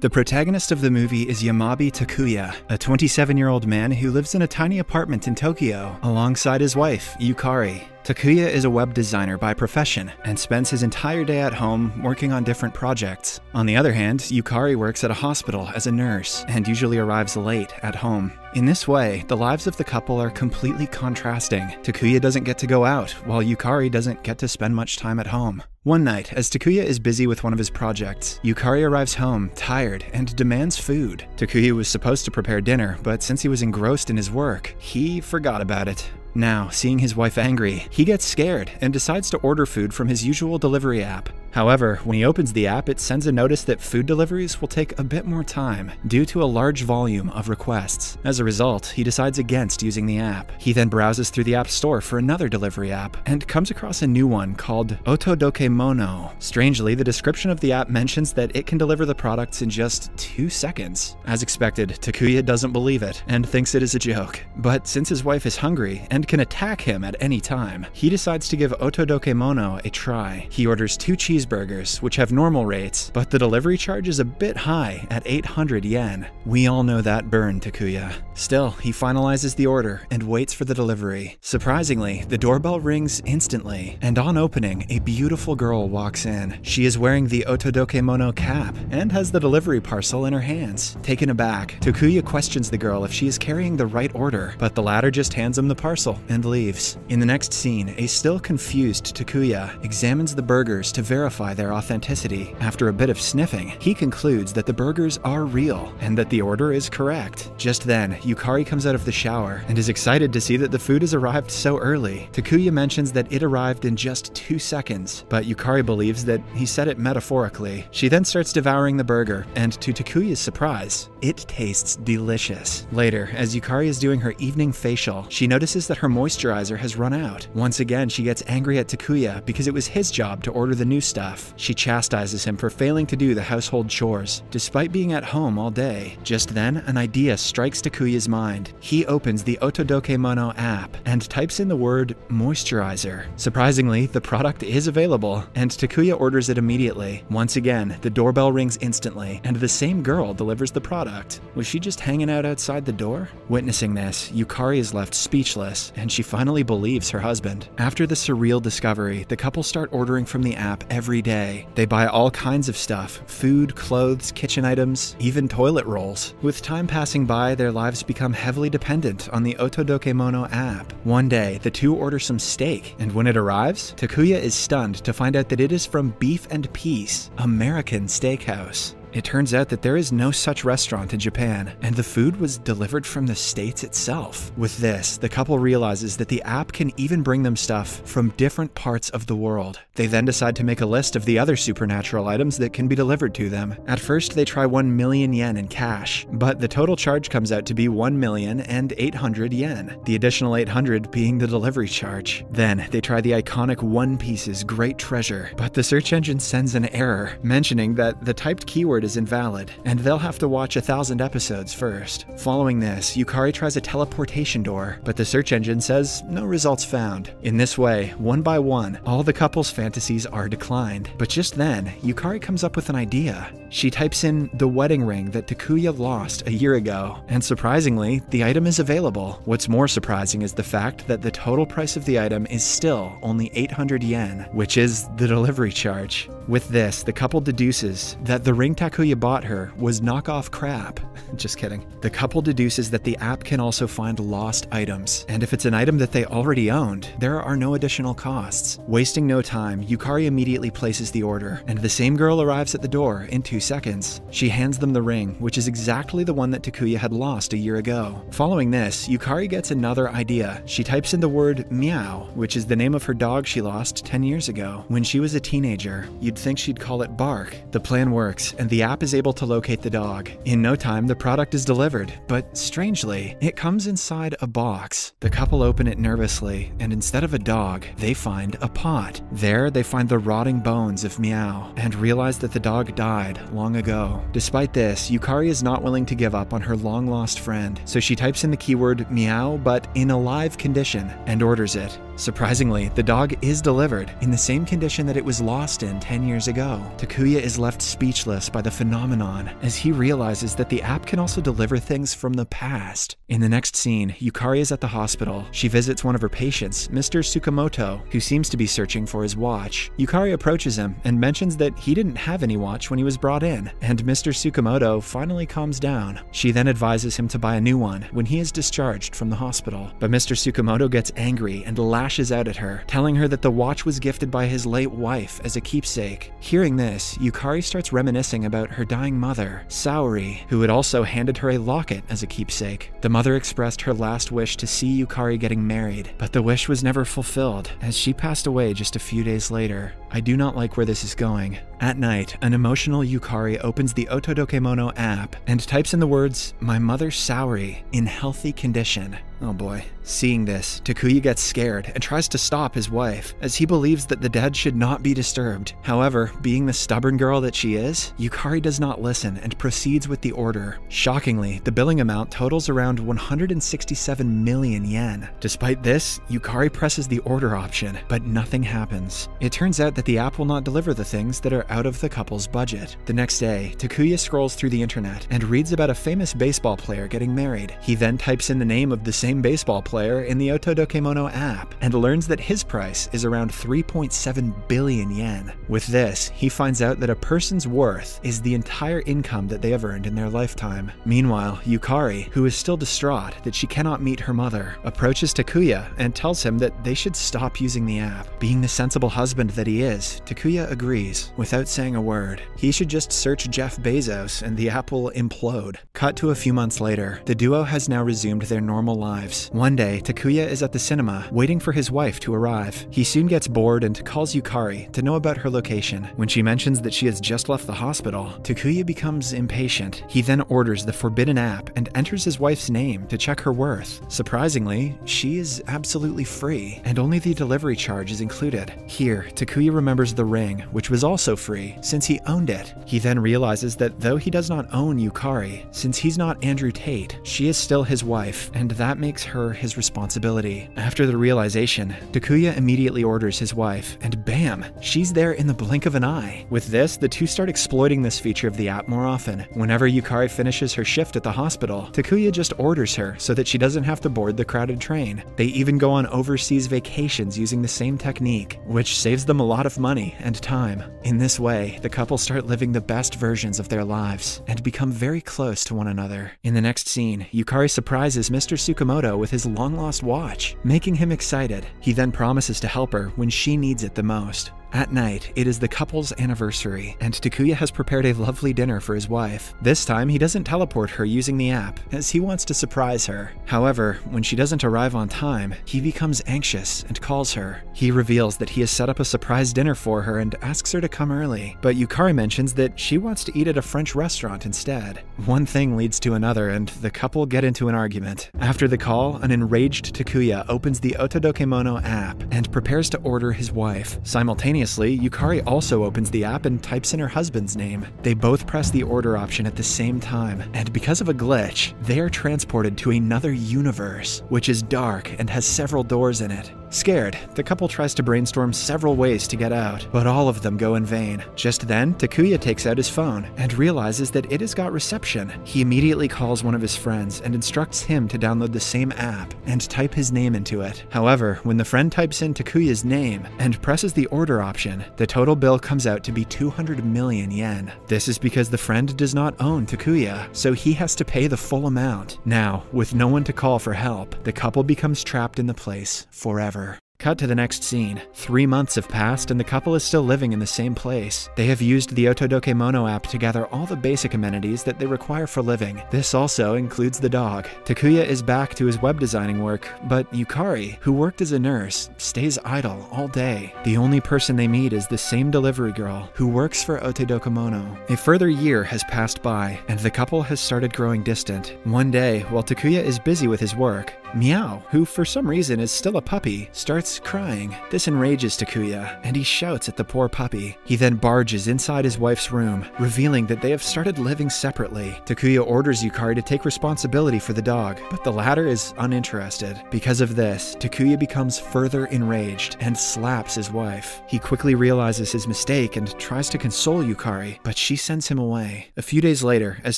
The protagonist of the movie is Yamabi Takuya, a 27-year-old man who lives in a tiny apartment in Tokyo alongside his wife, Yukari. Takuya is a web designer by profession and spends his entire day at home working on different projects. On the other hand, Yukari works at a hospital as a nurse and usually arrives late at home. In this way, the lives of the couple are completely contrasting. Takuya doesn't get to go out, while Yukari doesn't get to spend much time at home. One night, as Takuya is busy with one of his projects, Yukari arrives home, tired, and demands food. Takuya was supposed to prepare dinner, but since he was engrossed in his work, he forgot about it. Now, seeing his wife angry, he gets scared and decides to order food from his usual delivery app. However, when he opens the app, it sends a notice that food deliveries will take a bit more time due to a large volume of requests. As a result, he decides against using the app. He then browses through the App Store for another delivery app and comes across a new one called Otodokemono. Strangely, the description of the app mentions that it can deliver the products in just 2 seconds. As expected, Takuya doesn't believe it and thinks it is a joke. But since his wife is hungry and can attack him at any time, he decides to give Otodokemono a try. He orders 2 cheeseburgers, which have normal rates, but the delivery charge is a bit high at 800 yen. We all know that burn, Takuya. Still, he finalizes the order and waits for the delivery. Surprisingly, the doorbell rings instantly, and on opening, a beautiful girl walks in. She is wearing the Otodokemono cap and has the delivery parcel in her hands. Taken aback, Takuya questions the girl if she is carrying the right order, but the latter just hands him the parcel and leaves. In the next scene, a still confused Takuya examines the burgers to verify their authenticity. After a bit of sniffing, he concludes that the burgers are real and that the order is correct. Just then, Yukari comes out of the shower and is excited to see that the food has arrived so early. Takuya mentions that it arrived in just 2 seconds, but Yukari believes that he said it metaphorically. She then starts devouring the burger, and to Takuya's surprise, it tastes delicious. Later, as Yukari is doing her evening facial, she notices that her moisturizer has run out. Once again, she gets angry at Takuya because it was his job to order the new stuff. She chastises him for failing to do the household chores, despite being at home all day. Just then, an idea strikes Takuya's mind. He opens the Otodokemono app and types in the word moisturizer. Surprisingly, the product is available, and Takuya orders it immediately. Once again, the doorbell rings instantly, and the same girl delivers the product. Was she just hanging out outside the door? Witnessing this, Yukari is left speechless, and she finally believes her husband. After the surreal discovery, the couple start ordering from the app every day. They buy all kinds of stuff: food, clothes, kitchen items, even toilet rolls. With time passing by, their lives become heavily dependent on the Otodokemono app. One day, the two order some steak, and when it arrives, Takuya is stunned to find out that it is from Beef and Peace, American Steakhouse. It turns out that there is no such restaurant in Japan, and the food was delivered from the States itself. With this, the couple realizes that the app can even bring them stuff from different parts of the world. They then decide to make a list of the other supernatural items that can be delivered to them. At first, they try 1 million yen in cash, but the total charge comes out to be 1,800,000 yen, the additional 800 being the delivery charge. Then, they try the iconic One Piece's Great Treasure, but the search engine sends an error, mentioning that the typed keyword is invalid, and they'll have to watch 1,000 episodes first. Following this, Yukari tries a teleportation door, but the search engine says no results found. In this way, one by one, all the couple's fantasies are declined. But just then, Yukari comes up with an idea. She types in the wedding ring that Takuya lost a year ago, and surprisingly, the item is available. What's more surprising is the fact that the total price of the item is still only 800 yen, which is the delivery charge. With this, the couple deduces that the ring Takuya bought her was knockoff crap. Just kidding. The couple deduces that the app can also find lost items, and if it's an item that they already owned, there are no additional costs. Wasting no time, Yukari immediately places the order, and the same girl arrives at the door in 2 seconds. She hands them the ring, which is exactly the one that Takuya had lost a year ago. Following this, Yukari gets another idea. She types in the word meow, which is the name of her dog she lost 10 years ago. When she was a teenager, you'd think she'd call it Bark. The plan works, and the app is able to locate the dog. In no time, the product is delivered, but strangely, it comes inside a box. The couple open it nervously, and instead of a dog, they find a pot. There, they find the rotting bones of Meow, and realize that the dog died long ago. Despite this, Yukari is not willing to give up on her long-lost friend, so she types in the keyword meow but in a live condition and orders it. Surprisingly, the dog is delivered in the same condition that it was lost in 10 years ago. Takuya is left speechless by the phenomenon as he realizes that the app can also deliver things from the past. In the next scene, Yukari is at the hospital. She visits one of her patients, Mr. Tsukamoto, who seems to be searching for his watch. Yukari approaches him and mentions that he didn't have any watch when he was brought in, and Mr. Tsukamoto finally calms down. She then advises him to buy a new one when he is discharged from the hospital. But Mr. Tsukamoto gets angry and lashes out at her, telling her that the watch was gifted by his late wife as a keepsake. Hearing this, Yukari starts reminiscing about her dying mother, Saori, who had also handed her a locket as a keepsake. The mother expressed her last wish to see Yukari getting married, but the wish was never fulfilled as she passed away just a few days later. I do not like where this is going. At night, an emotional Yukari opens the Otodokemono app and types in the words, "My mother Saori, in healthy condition." Oh boy. Seeing this, Takuya gets scared and tries to stop his wife, as he believes that the dead should not be disturbed. However, being the stubborn girl that she is, Yukari does not listen and proceeds with the order. Shockingly, the billing amount totals around 167 million yen. Despite this, Yukari presses the order option, but nothing happens. It turns out that the app will not deliver the things that are out of the couple's budget. The next day, Takuya scrolls through the internet and reads about a famous baseball player getting married. He then types in the name of the same baseball player in the Otodokemono app and learns that his price is around 3.7 billion yen. With this, he finds out that a person's worth is the entire income that they have earned in their lifetime. Meanwhile, Yukari, who is still distraught that she cannot meet her mother, approaches Takuya and tells him that they should stop using the app. Being the sensible husband that he is, Takuya agrees, without saying a word. He should just search Jeff Bezos and the app will implode. Cut to a few months later, the duo has now resumed their normal lives. One day, Takuya is at the cinema, waiting for his wife to arrive. He soon gets bored and calls Yukari to know about her location. When she mentions that she has just left the hospital, Takuya becomes impatient. He then orders the forbidden app and enters his wife's name to check her worth. Surprisingly, she is absolutely free, and only the delivery charge is included. Here, Takuya remembers the ring, which was also free, since he owned it. He then realizes that though he does not own Yukari, since he's not Andrew Tate, she is still his wife, and that makes her his responsibility. After the realization, Takuya immediately orders his wife, and bam, she's there in the blink of an eye. With this, the two start exploiting this feature of the app more often. Whenever Yukari finishes her shift at the hospital, Takuya just orders her so that she doesn't have to board the crowded train. They even go on overseas vacations using the same technique, which saves them a lot of money and time. In this way, the couple start living the best versions of their lives and become very close to one another. In the next scene, Yukari surprises Mr. Tsukamoto with his long-lost watch, making him excited. He then promises to help her when she needs it the most. At night, it is the couple's anniversary, and Takuya has prepared a lovely dinner for his wife. This time, he doesn't teleport her using the app, as he wants to surprise her. However, when she doesn't arrive on time, he becomes anxious and calls her. He reveals that he has set up a surprise dinner for her and asks her to come early, but Yukari mentions that she wants to eat at a French restaurant instead. One thing leads to another, and the couple get into an argument. After the call, an enraged Takuya opens the Otodokemono app and prepares to order his wife. Simultaneously, Yukari also opens the app and types in her husband's name. They both press the order option at the same time, and because of a glitch, they are transported to another universe, which is dark and has several doors in it. Scared, the couple tries to brainstorm several ways to get out, but all of them go in vain. Just then, Takuya takes out his phone and realizes that it has got reception. He immediately calls one of his friends and instructs him to download the same app and type his name into it. However, when the friend types in Takuya's name and presses the order option, the total bill comes out to be 200 million yen. This is because the friend does not own Takuya, so he has to pay the full amount. Now, with no one to call for help, the couple becomes trapped in the place forever. Cut to the next scene. 3 months have passed and the couple is still living in the same place. They have used the Otodokemono app to gather all the basic amenities that they require for living. This also includes the dog. Takuya is back to his web designing work, but Yukari, who worked as a nurse, stays idle all day. The only person they meet is the same delivery girl who works for Otodokemono. A further year has passed by and the couple has started growing distant. One day, while Takuya is busy with his work, Meow, who for some reason is still a puppy, starts starts crying. This enrages Takuya, and he shouts at the poor puppy. He then barges inside his wife's room, revealing that they have started living separately. Takuya orders Yukari to take responsibility for the dog, but the latter is uninterested. Because of this, Takuya becomes further enraged and slaps his wife. He quickly realizes his mistake and tries to console Yukari, but she sends him away. A few days later, as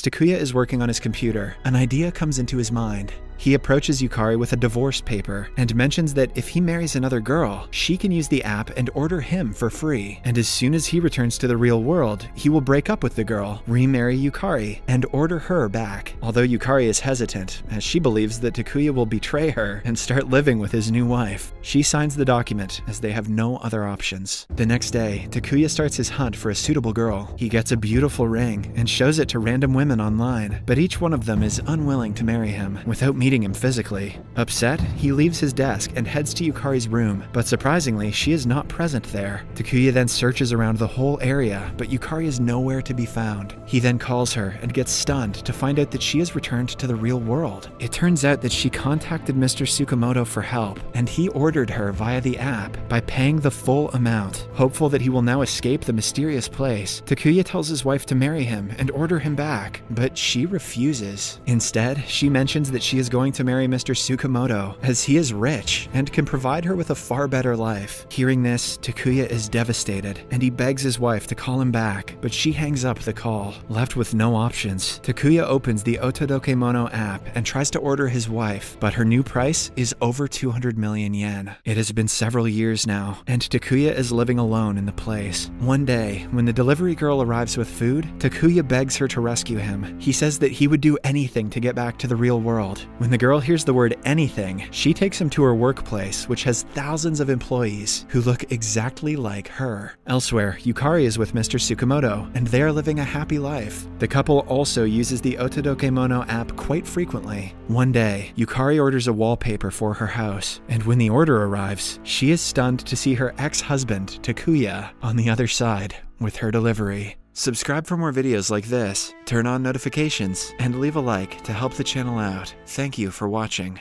Takuya is working on his computer, an idea comes into his mind. He approaches Yukari with a divorce paper and mentions that if he marries another girl, she can use the app and order him for free. And as soon as he returns to the real world, he will break up with the girl, remarry Yukari, and order her back. Although Yukari is hesitant, as she believes that Takuya will betray her and start living with his new wife. She signs the document as they have no other options. The next day, Takuya starts his hunt for a suitable girl. He gets a beautiful ring and shows it to random women online, but each one of them is unwilling to marry him without meeting him physically. Upset, he leaves his desk and heads to Yukari's room, but surprisingly, she is not present there. Takuya then searches around the whole area, but Yukari is nowhere to be found. He then calls her and gets stunned to find out that she has returned to the real world. It turns out that she contacted Mr. Tsukamoto for help, and he ordered her via the app by paying the full amount. Hopeful that he will now escape the mysterious place, Takuya tells his wife to marry him and order him back, but she refuses. Instead, she mentions that she is going to marry Mr. Tsukamoto as he is rich and can provide her with a far better life. Hearing this, Takuya is devastated and he begs his wife to call him back, but she hangs up the call. Left with no options, Takuya opens the Otodokemono app and tries to order his wife, but her new price is over 200 million yen. It has been several years now, and Takuya is living alone in the place. One day, when the delivery girl arrives with food, Takuya begs her to rescue him. He says that he would do anything to get back to the real world. When the girl hears the word anything, she takes him to her workplace, which has thousands of employees who look exactly like her. Elsewhere, Yukari is with Mr. Tsukamoto, and they are living a happy life. The couple also uses the Otodokemono app quite frequently. One day, Yukari orders a wallpaper for her house, and when the order arrives, she is stunned to see her ex-husband, Takuya, on the other side with her delivery. Subscribe for more videos like this, turn on notifications, and leave a like to help the channel out. Thank you for watching.